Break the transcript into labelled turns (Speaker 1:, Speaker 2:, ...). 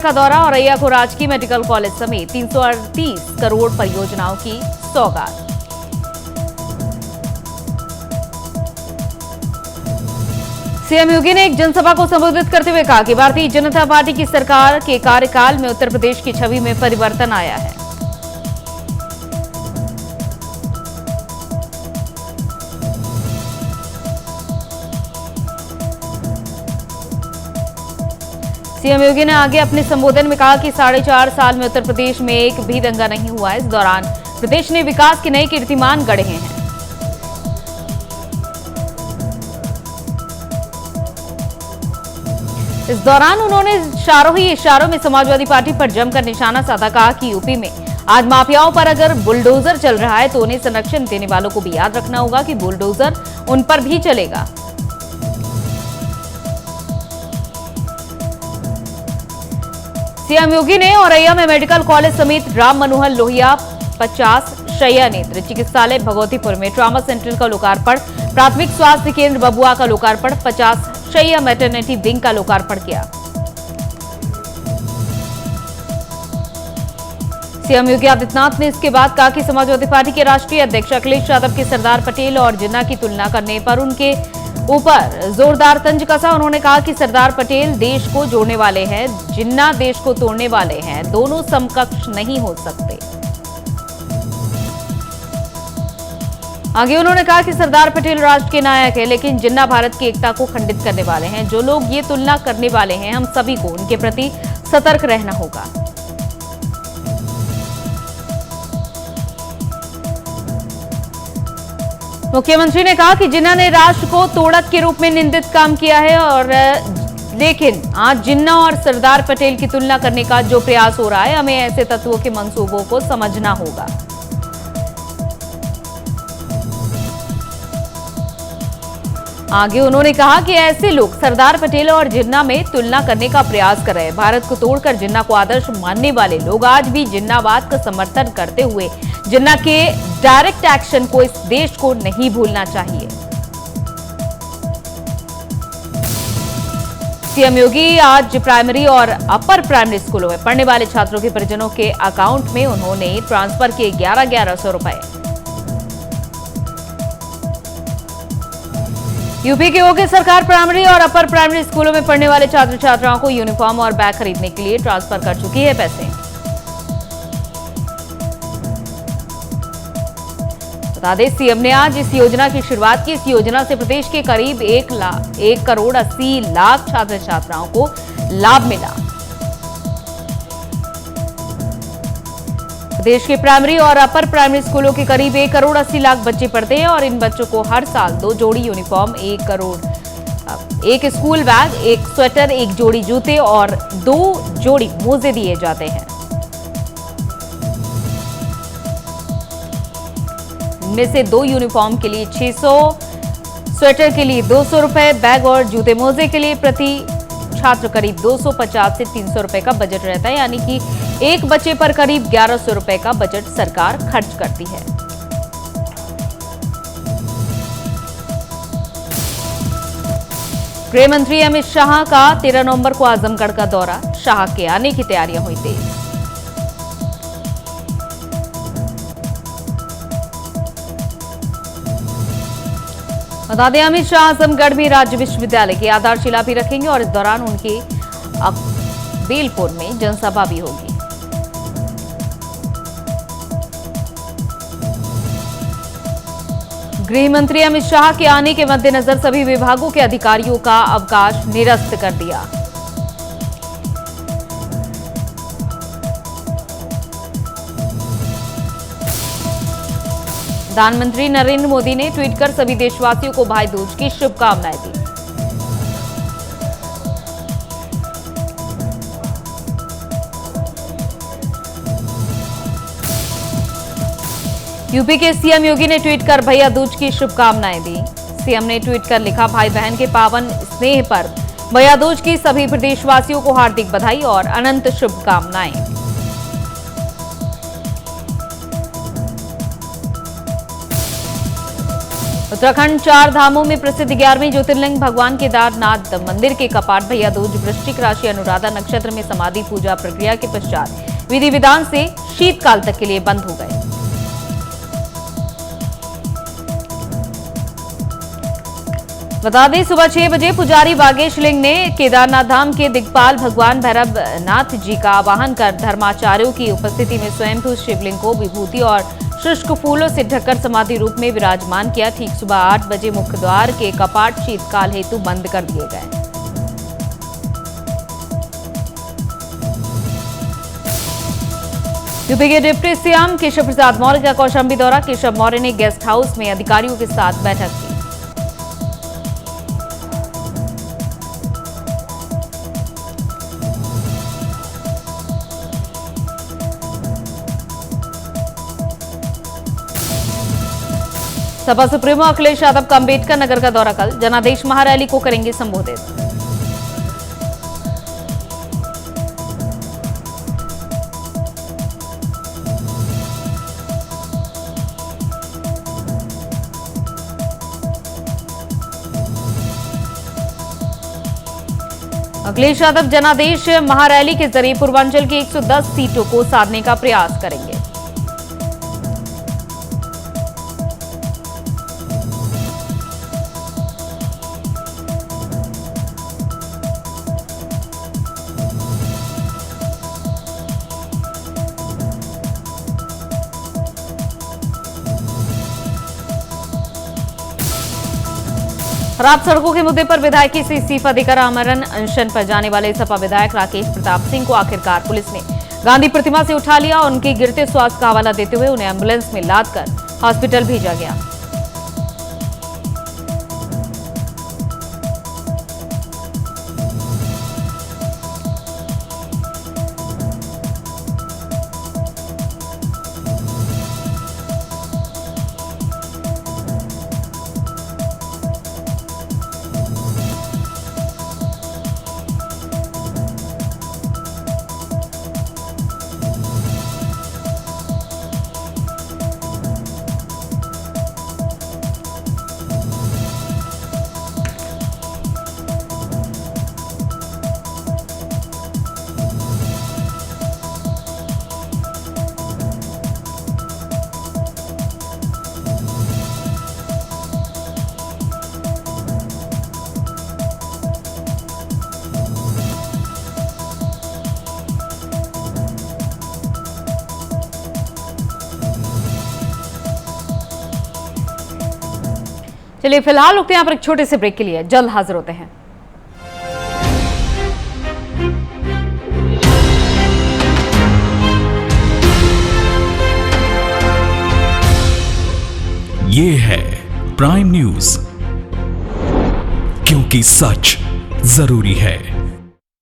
Speaker 1: का दौरा औरैया को राजकीय मेडिकल कॉलेज समेत 338 करोड़ परियोजनाओं की सौगात। सीएम योगी ने एक जनसभा को संबोधित करते हुए कहा कि भारतीय जनता पार्टी की सरकार के कार्यकाल में उत्तर प्रदेश की छवि में परिवर्तन आया है। सीएम योगी ने आगे अपने संबोधन में कहा कि 4.5 साल में उत्तर प्रदेश में एक भी दंगा नहीं हुआ। इस दौरान प्रदेश ने विकास के नए कीर्तिमान गढ़े हैं। इस दौरान उन्होंने इशारों में समाजवादी पार्टी पर जमकर निशाना साधा। कहा कि यूपी में आज माफियाओं पर अगर बुलडोजर चल रहा है तो उन्हें संरक्षण देने वालों को भी याद रखना होगा कि बुलडोजर उन पर भी चलेगा। सीएम योगी ने औरैया में मेडिकल कॉलेज समेत राम मनोहर लोहिया 50 शैय्या नेत्र चिकित्सालय, भगवतीपुर में ट्रॉमा सेंटर का लोकार्पण, प्राथमिक स्वास्थ्य केंद्र बबुआ का लोकार्पण, 50 शैय्या मैटरनिटी विंग का लोकार्पण किया। सीएम योगी आदित्यनाथ ने इसके बाद कहा कि समाजवादी पार्टी के राष्ट्रीय अध्यक्ष अखिलेश यादव के सरदार पटेल और जिन्ना की तुलना करने पर उनके ऊपर जोरदार तंज कसा। उन्होंने कहा कि सरदार पटेल देश को जोड़ने वाले हैं, जिन्ना देश को तोड़ने वाले हैं, दोनों समकक्ष नहीं हो सकते। आगे उन्होंने कहा कि सरदार पटेल राष्ट्र के नायक है, लेकिन जिन्ना भारत की एकता को खंडित करने वाले हैं। जो लोग ये तुलना करने वाले हैं, हम सभी को उनके प्रति सतर्क रहना होगा। मुख्यमंत्री ने कहा कि जिन्ना ने राष्ट्र को तोड़क के रूप में निंदित काम किया है लेकिन आज जिन्ना और सरदार पटेल की तुलना करने का जो प्रयास हो रहा है, हमें ऐसे तत्वों के मंसूबों को समझना होगा। आगे उन्होंने कहा कि ऐसे लोग सरदार पटेल और जिन्ना में तुलना करने का प्रयास कर रहे हैं। भारत को तोड़कर जिन्ना को आदर्श मानने वाले लोग आज भी जिन्नावाद का समर्थन करते हुए जिन्ना के डायरेक्ट एक्शन को इस देश को नहीं भूलना चाहिए। सीएम योगी आज प्राइमरी और अपर प्राइमरी स्कूलों में पढ़ने वाले छात्रों के परिजनों के अकाउंट में उन्होंने ट्रांसफर किए 11,1100 रुपए। यूपी की योगी सरकार प्राइमरी और अपर प्राइमरी स्कूलों में पढ़ने वाले छात्र छात्राओं को यूनिफॉर्म और बैग खरीदने के लिए ट्रांसफर कर चुकी है पैसे। बता दें, सीएम ने आज इस योजना की शुरुआत की। इस योजना से प्रदेश के करीब 1 करोड़ 80 लाख छात्र छात्राओं को लाभ मिला। प्रदेश के प्राइमरी और अपर प्राइमरी स्कूलों के करीब 1 करोड़ 80 लाख बच्चे पढ़ते हैं और इन बच्चों को हर साल 2 जोड़ी यूनिफॉर्म, 1 स्कूल बैग, 1 स्वेटर, 1 जोड़ी जूते और 2 जोड़ी मोजे दिए जाते हैं। इनमें से 2 यूनिफॉर्म के लिए 600, स्वेटर के लिए 200 रुपए, बैग और जूते मोजे के लिए प्रति छात्र करीब 250 से 300 रुपए का बजट रहता है, यानी कि एक बच्चे पर करीब 1100 रुपए का बजट सरकार खर्च करती है। गृह मंत्री अमित शाह का 13 नवंबर को आजमगढ़ का दौरा, शाह के आने की तैयारियां हुई तेज। बता दें, अमित शाह आजमगढ़ में राज्य विश्वविद्यालय की आधारशिला भी रखेंगे और इस दौरान उनकी बेलपुर में जनसभा भी होगी। गृह मंत्री अमित शाह के आने के मद्देनजर सभी विभागों के अधिकारियों का अवकाश निरस्त कर दिया। प्रधानमंत्री नरेंद्र मोदी ने ट्वीट कर सभी देशवासियों को भाई दूज की शुभकामनाएं दी। यूपी के सीएम योगी ने ट्वीट कर भैया दूज की शुभकामनाएं दी। सीएम ने ट्वीट कर लिखा, भाई बहन के पावन स्नेह पर्व भैया दूज की सभी प्रदेशवासियों को हार्दिक बधाई और अनंत शुभकामनाएं। उत्तराखंड 4 धामों में प्रसिद्ध 11वें ज्योतिर्लिंग भगवान केदारनाथ मंदिर के कपाट भैया दूज वृश्चिक राशि अनुराधा नक्षत्र में समाधि पूजा प्रक्रिया के पश्चात विधि विधान से शीतकाल तक के लिए बंद हो गए। बता दें, सुबह 6 बजे पुजारी बागेश लिंग ने केदारनाथ धाम के दिग्पाल भगवान भैरवनाथ जी का आवाहन कर धर्माचार्यों की उपस्थिति में स्वयंभू शिवलिंग को विभूति और शुष्क फूलों से ढककर समाधि रूप में विराजमान किया। ठीक सुबह 8 बजे मुख्य द्वार के कपाट शीतकाल हेतु बंद कर दिए गए। यूपी के डिप्टी सीएम केशव प्रसाद मौर्य का कौशाम्बी दौरा। केशव मौर्य ने गेस्ट हाउस में अधिकारियों के साथ बैठक की। सपा सुप्रीमो अखिलेश यादव का अंबेडकर नगर का दौरा कल। जनादेश महारैली को करेंगे संबोधित। अखिलेश यादव जनादेश महारैली के जरिए पूर्वांचल की 110 सीटों को साधने का प्रयास करेंगे। खराब सड़कों के मुद्दे पर विधायकी से इस्तीफा देकर आमरण अनशन पर जाने वाले सपा विधायक राकेश प्रताप सिंह को आखिरकार पुलिस ने गांधी प्रतिमा से उठा लिया। उनके गिरते स्वास्थ्य का हवाला देते हुए उन्हें एम्बुलेंस में लादकर हॉस्पिटल भेजा गया। चलिए फिलहाल रुकते हैं यहाँ पर एक छोटे से ब्रेक के लिए। जल्द हाजिर होते हैं।
Speaker 2: ये है प्राइम न्यूज, क्योंकि सच जरूरी है।